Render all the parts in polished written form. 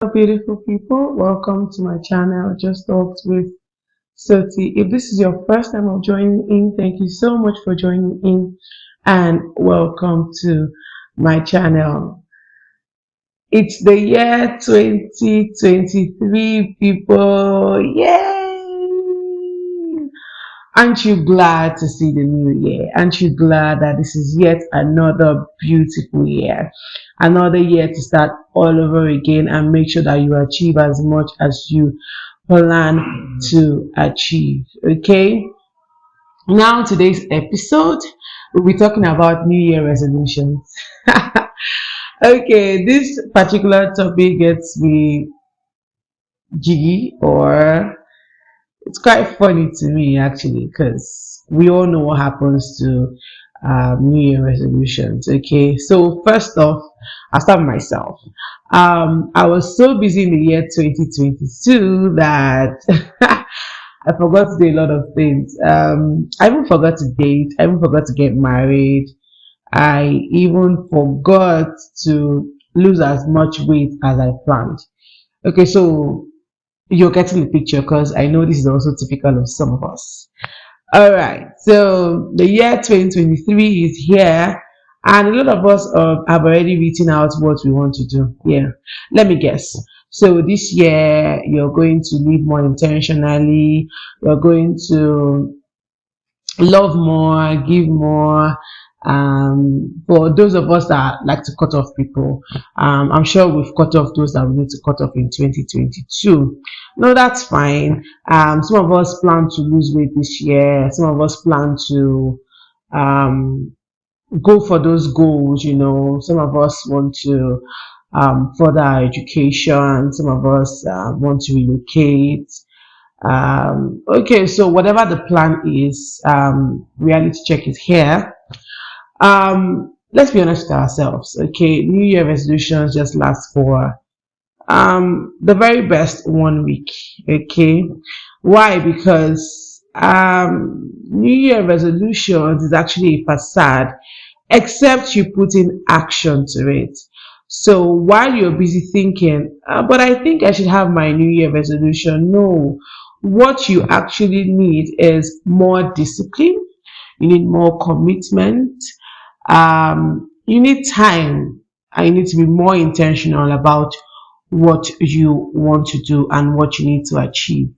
Beautiful people, welcome to my channel. Just talked with Soti. If this is your first time of joining in, thank you so much for joining in and welcome to my channel. It's the year 2023, people. Yay! Aren't you glad to see the new year? Aren't you glad that this is yet another beautiful year? Another year to start all over again and make sure that you achieve as much as you plan to achieve. Okay? Now, today's episode, we'll be talking about New Year resolutions. Okay, this particular topic gets me jiggy, or it's quite funny to me actually, because we all know what happens to New Year resolutions. Okay, so first off, I'll start with myself. I was so busy in the year 2022 that I forgot to do a lot of things. I even forgot to date. I even forgot to get married. I even forgot to lose as much weight as I planned. Okay, so you're getting the picture, because I know this is also typical of some of us. All right, so the year 2023 is here, and a lot of us have already written out what we want to do. Yeah, let me guess. So this year you're going to live more intentionally, you're going to love more, give more. For those of us that like to cut off people, I'm sure we've cut off those that we need to cut off in 2022. No, that's fine. Some of us plan to lose weight this year. Some of us plan to go for those goals. Some of us want to further our education. Some of us want to relocate. Okay, so whatever the plan is, reality check is here. Let's be honest with ourselves. Okay, New Year resolutions just last for the very best 1 week. Okay, why? Because New Year resolutions is actually a facade, except you put in action to it. So while you're busy thinking, but I think I should have my New Year resolution, no. What you actually need is more discipline. You need more commitment. You need time, and you need to be more intentional about what you want to do and what you need to achieve.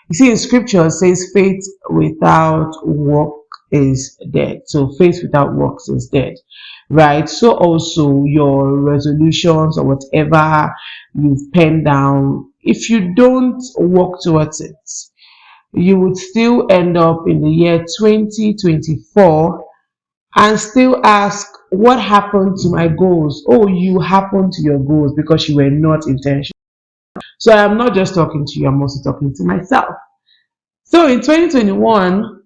You see, in scripture it says faith without work is dead. So faith without works is dead, right? So also your resolutions or whatever you've penned down, if you don't work towards it, you would still end up in the year 2024 and still ask, what happened to my goals? Oh, you happened to your goals because you were not intentional. So I'm not just talking to you, I'm also talking to myself. So in 2021,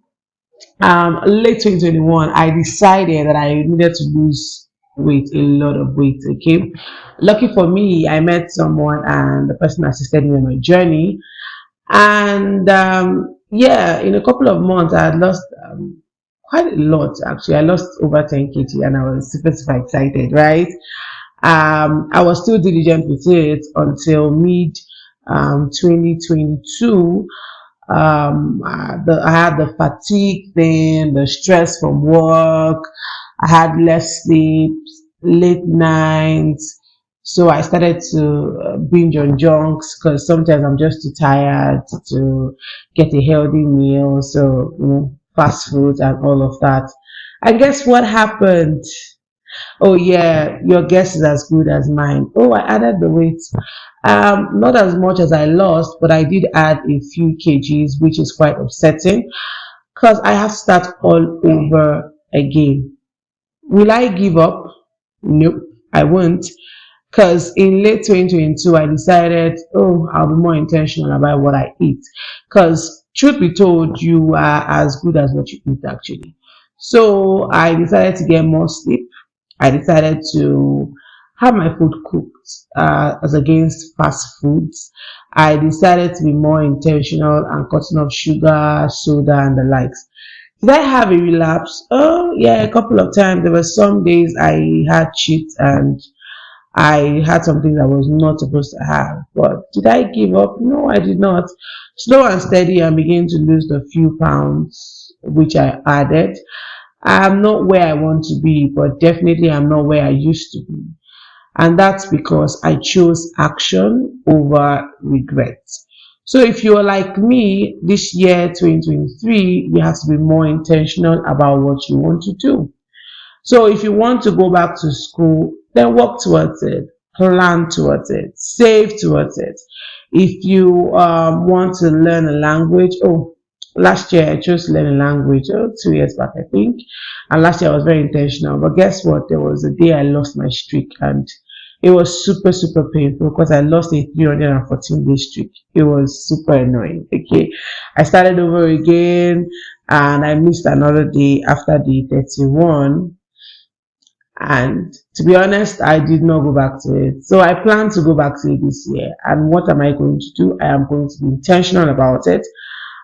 late 2021, I decided that I needed to lose weight, a lot of weight. Okay, lucky for me, I met someone and the person assisted me on my journey. And yeah, in a couple of months, I had lost quite a lot. Actually, I lost over 10 kg, and I was super excited, right? I was still diligent with it until mid 2022. I had the fatigue thing, the stress from work. I had less sleep, late nights. So I started to binge on junks, because sometimes I'm just too tired to get a healthy meal. So, fast food and all of that. And guess what happened? Oh yeah, your guess is as good as mine. Oh, I added the weight. Not as much as I lost, but I did add a few kgs, which is quite upsetting, because I have to start all over again. Will I give up? Nope, I won't. Because in late 2022, I decided, oh, I'll be more intentional about what I eat. Because truth be told, you are as good as what you eat, actually. So I decided to get more sleep. I decided to have my food cooked as against fast foods. I decided to be more intentional and cutting off sugar, soda, and the likes. Did I have a relapse? Oh, yeah, a couple of times. There were some days I had cheat and I had something that I was not supposed to have. But did I give up? No, I did not. Slow and steady, I began to lose the few pounds which I added. I'm not where I want to be, but definitely I'm not where I used to be. And that's because I chose action over regret. So if you're like me this year, 2023, you have to be more intentional about what you want to do. So if you want to go back to school, then work towards it, plan towards it, save towards it. If you want to learn a language, oh, last year I chose to learn a language, 2 years back, I think. And last year I was very intentional. But guess what? There was a day I lost my streak, and it was super, super painful because I lost a 314-day streak. It was super annoying. Okay. I started over again and I missed another day after the 31. And to be honest, I did not go back to it. So I plan to go back to it this year. And what am I going to do? I am going to be intentional about it.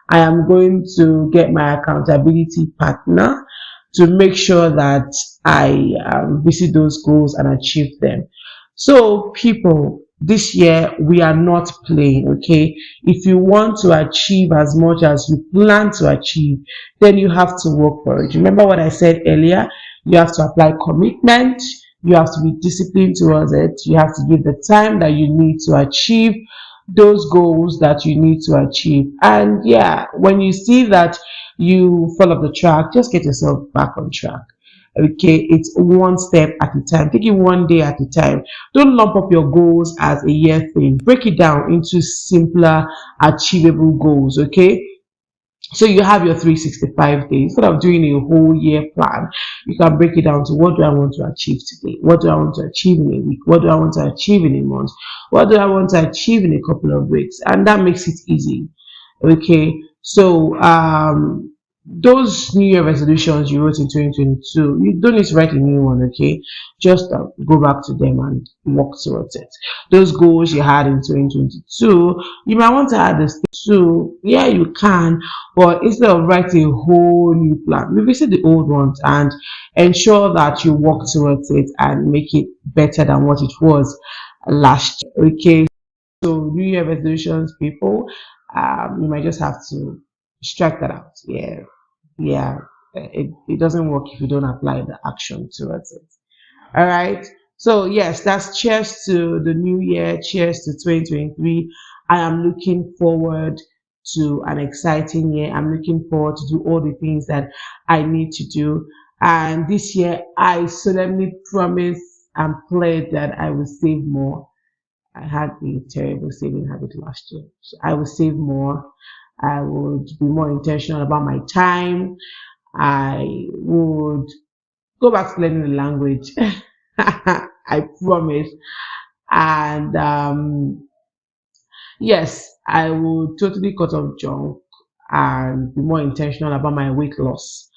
I am going to get my accountability partner to make sure that I visit those goals and achieve them. So, people, this year we are not playing, okay? If you want to achieve as much as you plan to achieve, then you have to work for it. Remember what I said earlier? You have to apply commitment, you have to be disciplined towards it, you have to give the time that you need to achieve those goals that you need to achieve. And yeah, when you see that you fall off the track, just get yourself back on track. Okay, it's one step at a time. Take it one day at a time. Don't lump up your goals as a year thing. Break it down into simpler, achievable goals. Okay, so you have your 365 days. Instead of doing a whole year plan, you can break it down to what do I want to achieve today? What do I want to achieve in a week? What do I want to achieve in a month? What do I want to achieve in a couple of weeks? And that makes it easy. Okay. So those New Year resolutions you wrote in 2022, you don't need to write a new one, okay? Just go back to them and work towards it. Those goals you had in 2022, you might want to add this too. Yeah, you can, but instead of writing a whole new plan, revisit the old ones and ensure that you work towards it and make it better than what it was last year, okay? So New Year resolutions, people, you might just have to strike that out. Yeah, yeah. It doesn't work if you don't apply the action towards it. All right. So yes, that's cheers to the new year. Cheers to 2023. I am looking forward to an exciting year. I'm looking forward to do all the things that I need to do. And this year, I solemnly promise and pledge that I will save more. I had a terrible saving habit last year. So I will save more. I would be more intentional about my time. I would go back to learning the language. I promise. And yes, I will totally cut off junk and be more intentional about my weight loss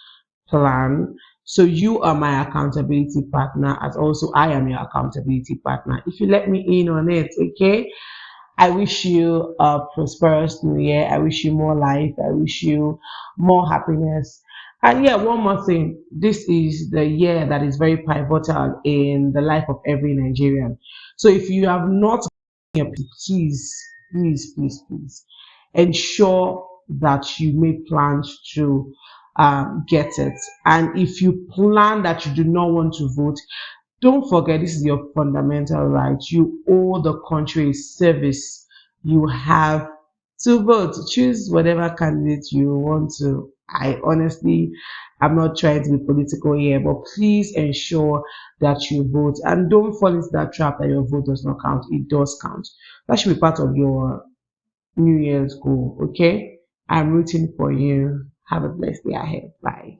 plan. So you are my accountability partner, as also I am your accountability partner. If you let me in on it, okay? I wish you a prosperous new year. I wish you more life. I wish you more happiness. And yeah, one more thing. This is the year that is very pivotal in the life of every Nigerian. So if you have not, please, please, please, please ensure that you make plans to get it. And if you plan that you do not want to vote, don't forget, this is your fundamental right. You owe the country a service. You have to vote. Choose whatever candidate you want to. I honestly, I'm not trying to be political here, but please ensure that you vote and don't fall into that trap that your vote does not count. It does count. That should be part of your New Year's goal. Okay? I'm rooting for you. Have a blessed day ahead. Bye.